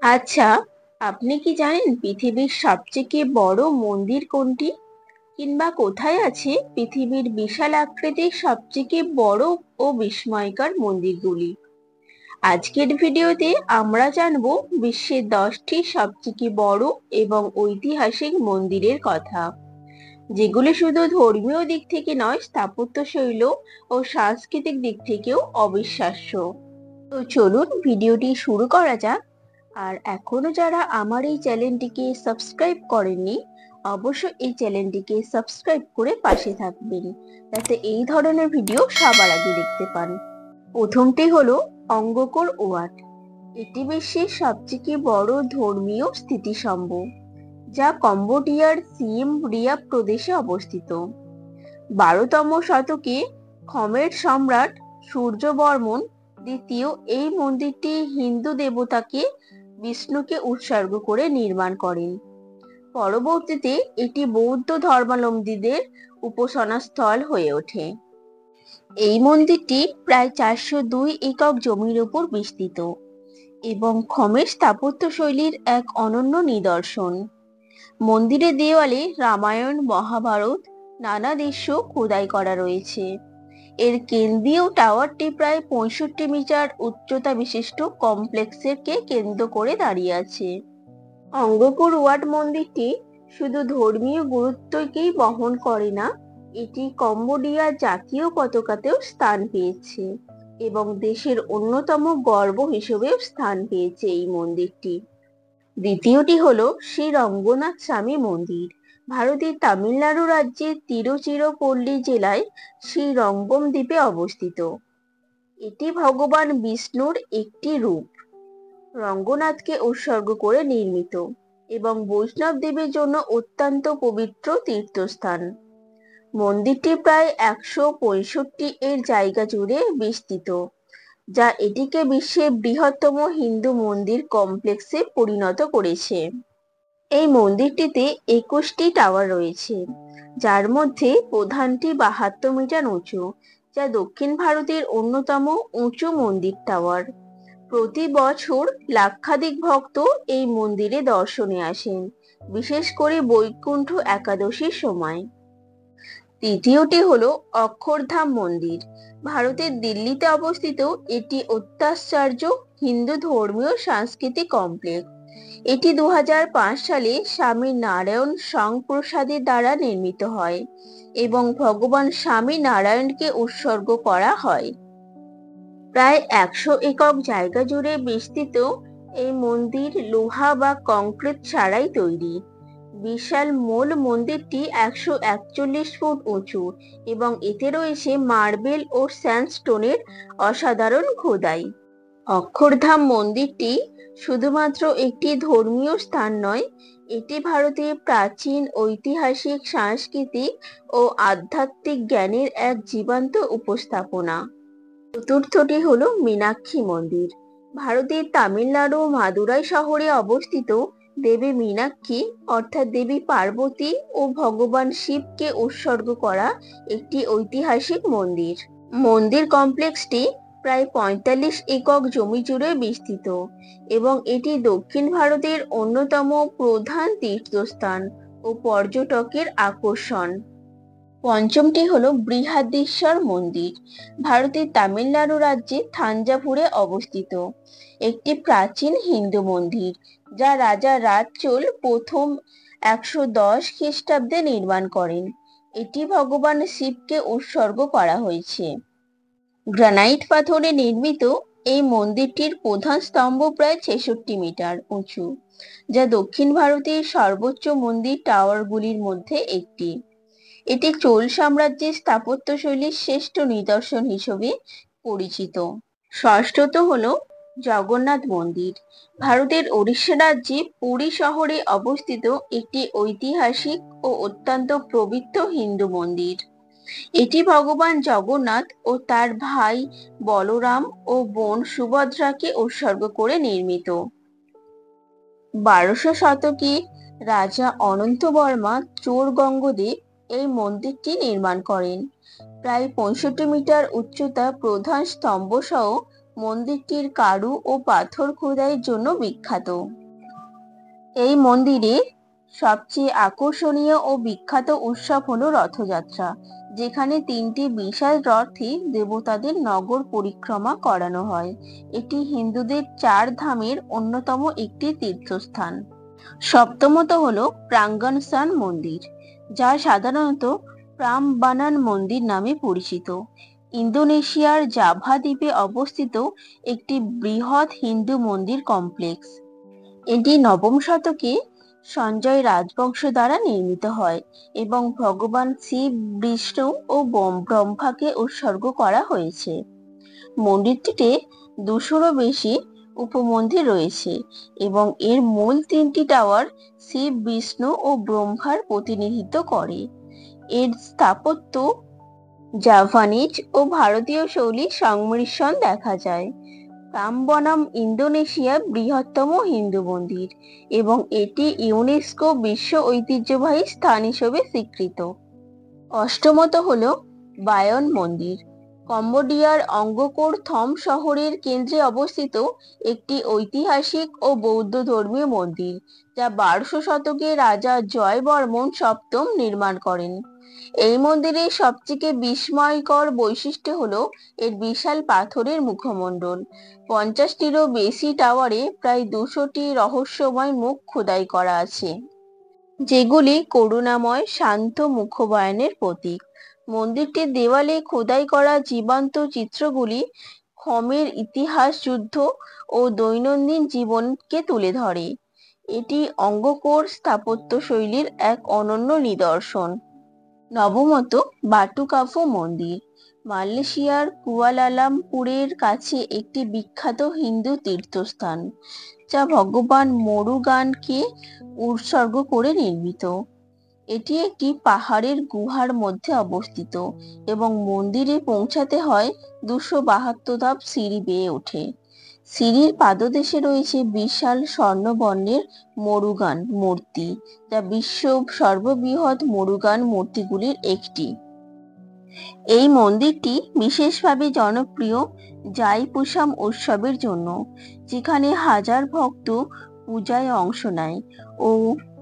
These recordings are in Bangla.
আচ্ছা, আপনি কি জানেন পৃথিবীর সবথেকে বড় মন্দির কোনটি? কিংবা কোথায় আছে পৃথিবীর বিশাল আকৃতির সবথেকে বড় ও বিস্ময়কর মন্দিরগুলি? আজকের ভিডিওতে আমরা জানবো বিশ্বের 10টি সবথেকে বড় এবং ঐতিহাসিক মন্দিরের কথা, যেগুলি শুধু ধর্মীয় দিক থেকে নয়, স্থাপত্যশৈলী ও সাংস্কৃতিক দিক থেকেও অবিশ্বাস্য। তো চলুন ভিডিওটি শুরু করা যাক। আর এখনো যারা আমার এই চ্যানেলটিকে সাবস্ক্রাইব করেননি, অবশ্যই এই চ্যানেলটিকে সাবস্ক্রাইব করে পাশে থাকবেন, যাতে এই ধরনের ভিডিও সবার আগে দেখতে পান। প্রথমটি হলো অঙ্গকোর ওয়াট। এটি বিশ্বের সবথেকে বড় ধর্মীয় স্মৃতিস্তম্ভ, যা কম্বোডিয়ার সিয়েম রিয়াপ প্রদেশে অবস্থিত। 12তম শতকে খমের সম্রাট সূর্যবর্মন দ্বিতীয় এই মন্দিরটি হিন্দু দেবতাকে বিষ্ণুকে উৎসর্গ করে নির্মাণ করেন। পরবর্তীতে এটি বৌদ্ধ ধর্মাবলম্বীদের উপাসনা স্থল হয়ে ওঠে। এই মন্দিরটি প্রায় 402 একক জমির উপর বিস্তৃত এবং খমের স্থাপত্যশৈলীর এক অনন্য নিদর্শন। মন্দিরের দেওয়ালে রামায়ণ, মহাভারত নানা দৃশ্য খোদাই করা রয়েছে। এর কেন্দ্রীয় টাওয়ারটি প্রায় 65 মিটার উচ্চতা বিশিষ্ট কমপ্লেক্সকে কেন্দ্র করে দাঁড়িয়ে আছে। অঙ্গকোর ওয়াট মন্দিরটি শুধু ধর্মীয় গুরুত্বকেই বহন করে না, এটি কম্বোডিয়ার জাতীয় পতাকাতেও স্থান পেয়েছে এবং দেশের অন্যতম গর্ব হিসেবেও স্থান পেয়েছে এই মন্দিরটি। দ্বিতীয়টি হলো শ্রী রঙ্গনাথ স্বামী মন্দির। ভারতের তামিলনাড়ু রাজ্যের তিরুচিরাপল্লী জেলায় শ্রীরঙ্গম দ্বীপে অবস্থিত। এটি ভগবান বিষ্ণুর একটি রূপ, রঙ্গনাথকে উৎসর্গ করে নির্মিত এবং বৈষ্ণব দেবের জন্য অত্যন্ত পবিত্র তীর্থস্থান। মন্দিরটি প্রায় 165 এর জায়গা জুড়ে বিস্তৃত, যা এটিকে বিশ্বের বৃহত্তম হিন্দু মন্দির কমপ্লেক্সে পরিণত করেছে। এই মন্দিরটিতে 21টি টাওয়ার রয়েছে, যার মধ্যে প্রধানটি 72 মিটার উঁচু, যা দক্ষিণ ভারতের অন্যতম উঁচু মন্দির টাওয়ার। প্রতি বছর লক্ষাধিক ভক্ত এই মন্দিরে দর্শনে আসেন, বিশেষ করে বৈকুণ্ঠ একাদশীর সময়। তৃতীয়টি হলো অক্ষরধাম মন্দির। ভারতের দিল্লিতে অবস্থিত এটি অত্যাশ্চর্য হিন্দু ধর্মীয় সাংস্কৃতিক কমপ্লেক্স। এটি 2005 সালে স্বামী নারায়ণ সংপ্রসাদের দ্বারা নির্মিত হয় এবং ভগবান স্বামী নারায়ণকে উৎসর্গ করা হয়। প্রায় 100 একক জায়গা জুড়ে বিস্তৃত এই মন্দির লোহা বা কংক্রিট ছাড়াই তৈরি। বিশাল মূল মন্দিরটি 141 ফুট উঁচু এবং এতে রয়েছে মার্বেল ও স্যান্ডস্টোনের অসাধারণ খোদাই। অক্ষরধাম মন্দিরটি শুধুমাত্র একটি ধর্মীয় স্থান নয়, এটি ভারতের প্রাচীন ঐতিহাসিক, সাংস্কৃতিক ও আধ্যাত্মিক জ্ঞানের এক জীবন্ত উপস্থাপনা। চতুর্থটি হলো মীনাক্ষী মন্দির। ভারতের তামিলনাড়ু মাদুরাই শহরে অবস্থিত দেবী মীনাক্ষী অর্থাৎ দেবী পার্বতী ও ভগবান শিবকে উৎসর্গ করা একটি ঐতিহাসিক মন্দির। মন্দির কমপ্লেক্সটি প্রায় 45 একক জমি জুড়ে বিস্তৃত এবং এটি দক্ষিণ ভারতের অন্যতম প্রধান তীর্থস্থান ও পর্যটকের আকর্ষণ। পঞ্চমটি হলো বৃহদীশ্বর মন্দির। ভারতের তামিলনাড়ু রাজ্যের থাঞ্জাভুরে অবস্থিত একটি প্রাচীন হিন্দু মন্দির, যা রাজা রাজচোল প্রথম 110 খ্রিস্টাব্দে নির্মাণ করেন। এটি ভগবান শিবকে উৎসর্গ করা হয়েছে। গ্রানাইট পাথরে নির্মিত এই মন্দিরটির প্রধান স্তম্ভ প্রায় 66 মিটার উঁচু, যা দক্ষিণ ভারতের সর্বোচ্চ মন্দির টাওয়ারগুলির মধ্যে একটি। এটি চোল সাম্রাজ্যের স্থাপত্যশৈলীর শ্রেষ্ঠ নিদর্শন হিসেবে পরিচিত। ষষ্ঠত হলো জগন্নাথ মন্দির। ভারতের ওড়িশা রাজ্যে পুরী শহরে অবস্থিত একটি ঐতিহাসিক ও অত্যন্ত পবিত্র হিন্দু মন্দির। এটি ভগবান জগন্নাথ ও তার ভাই বলরাম ও বোন সুভদ্রাকে উৎসর্গ করে নির্মিত। 1200 শতকে রাজা অনন্তবর্মা চোর গঙ্গদেব এই মন্দিরটি নির্মাণ করেন। প্রায় 65 মিটার উচ্চতা প্রধান স্তম্ভ সহ মন্দিরটির কারু ও পাথর খোদাইয়ের জন্য বিখ্যাত। এই মন্দিরের সবচেয়ে আকর্ষণীয় ও বিখ্যাত উৎসব হলো রথযাত্রা, যেখানে 3টি বিশাল রথে দেবতাদের নগর পরিক্রমা করানো হয়। এটি হিন্দুদের 4 ধামের অন্যতম একটি তীর্থস্থান। সপ্তমত হলো প্রাঙ্গণস্থান মন্দির, যা সাধারণত প্রামবানান মন্দির নামে পরিচিত। ইন্দোনেশিয়ার জাভা দ্বীপে অবস্থিত একটি বৃহৎ হিন্দু মন্দির কমপ্লেক্স। এটি নবম শতকে সঞ্জয় রাজবংশ দ্বারা নির্মিত হয় এবং ভগবান শিব, বিষ্ণু ও ব্রহ্মাকে উৎসর্গ করা হয়েছে। মন্দিরটিতে 200-রও বেশি উপমন্দির রয়েছে এবং এর মূল 3টি টাওয়ার শিব, বিষ্ণু ও ব্রহ্মার প্রতিনিধিত্ব করে। এর স্থাপত্য জাভানিজ ও ভারতীয় শৈলীর সংমিশ্রণ দেখা যায়। প্রামবনাম ইন্দোনেশিয়ার বৃহত্তম হিন্দু মন্দির এবং এটি ইউনেস্কো বিশ্ব ঐতিহ্যবাহী স্থান হিসেবে স্বীকৃত। অষ্টমত হল বায়ন মন্দির, কম্বোডিয়ার অঙ্গকোর থম শহরের কেন্দ্রে অবস্থিত একটি ঐতিহাসিক ও বৌদ্ধ ধর্মীয় মন্দির, যা 12শো শতকে রাজা জয়বর্মন সপ্তম নির্মাণ করেন। এই মন্দিরের সবথেকে বিস্ময়কর বৈশিষ্ট্য হলো এর বিশাল পাথরের মুখমণ্ডল। 50টিরও বেশি টাওয়ারে প্রায় 200টি রহস্যময় মুখ খোদাই করা আছে, যেগুলি করুণাময় শান্ত মুখবয়নের প্রতীক। মন্দিরটির দেওয়ালে খোদাই করা জীবন্ত চিত্রগুলি খমের ইতিহাস, যুদ্ধ ও দৈনন্দিন জীবনকে তুলে ধরে। এটি অঙ্গকোর স্থাপত্য শৈলীর এক অনন্য নিদর্শন। নবমত বাটুকাফু মন্দির, মালয়েশিয়ার কুয়ালালামপুরের কাছে একটি বিখ্যাত হিন্দু তীর্থস্থান, যা ভগবান মুরুগানকে উৎসর্গ করে নির্মিত। এটি একটি পাহাড়ের গুহার মধ্যে অবস্থিত এবং মন্দিরে পৌঁছাতে হয় 272 ধাপ সিঁড়ি বেয়ে ওঠে। সিঁড়ির পাদদেশে রয়েছে বিশাল স্বর্ণবর্ণের মুরুগান মূর্তি, যা বিশ্বের সর্ববৃহৎ মুরুগান মূর্তিগুলির একটি। এই মন্দিরটি বিশেষভাবে জনপ্রিয় জাইপুসাম উৎসবের জন্য, যেখানে হাজার ভক্ত পূজায় অংশ নেয় ও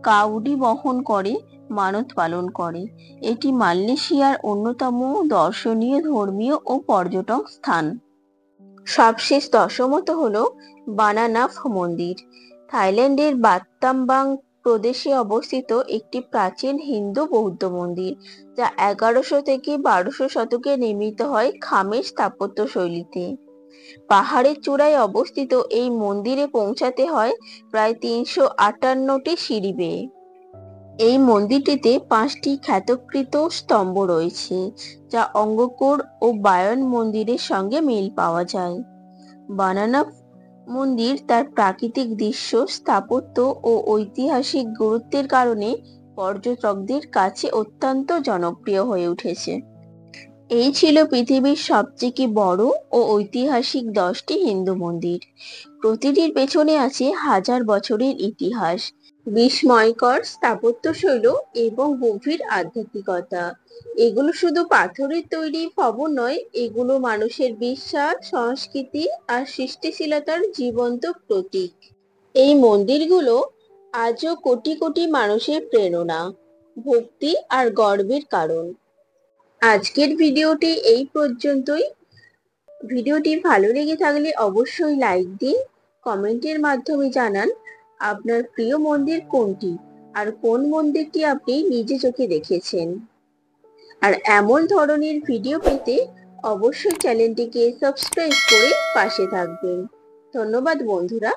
কাউডি বহন করে মানত পালন করে। এটি মালয়েশিয়ার অন্যতম দর্শনীয় ধর্মীয় ও পর্যটন স্থান। সবশেষ দশমত হলো বানানাফ মন্দির, থাইল্যান্ডের বাত্তাম্বাং প্রদেশে অবস্থিত একটি প্রাচীন হিন্দু বৌদ্ধ মন্দির, যা 1100 থেকে 1200 শতকে নির্মিত হয় খামের স্থাপত্য শৈলীতে। পাহাড়ের চূড়ায় অবস্থিত এই মন্দিরে পৌঁছাতে হয় প্রায় 358টি সিঁড়ি বেয়ে। এই মন্দিরটিতে 5টি খ্যাতকৃত স্তম্ভ রয়েছে, যা অঙ্গকোর ও বায়ন মন্দিরের সঙ্গে মিল পাওয়া যায়। বানানাফ মন্দির তার প্রাকৃতিক দৃশ্য, স্থাপত্য ও ঐতিহাসিক গুরুত্বের কারণে পর্যটকদের কাছে অত্যন্ত জনপ্রিয় হয়ে উঠেছে। এই ছিল পৃথিবীর সবথেকে বড় ও ঐতিহাসিক 10টি হিন্দু মন্দির। প্রতিটির পেছনে আছে হাজার বছরের ইতিহাস, বিস্ময়কর স্থাপত্যশৈলী এবং গভীর আধ্যাত্মিকতা। এগুলো শুধু পাথরের তৈরি ভবন নয়, এগুলো মানুষের বিশ্বাস, সংস্কৃতি আর সৃষ্টিশীলতার জীবন্ত প্রতীক। এই মন্দিরগুলো আজও কোটি কোটি মানুষের প্রেরণা, ভক্তি আর গর্বের কারণ। আজকের ভিডিওটি এই পর্যন্তই। ভিডিওটি ভালো লেগে থাকলে অবশ্যই লাইক দিন, কমেন্টের মাধ্যমে জানান আপনার প্রিয় মন্দির কোনটি আর কোন মন্দিরটি আপনি নিজে চোখে দেখেছেন। আর এমন ধরনের ভিডিও পেতে অবশ্যই চ্যানেলটিকে সাবস্ক্রাইব করে পাশে থাকবেন। ধন্যবাদ বন্ধুরা।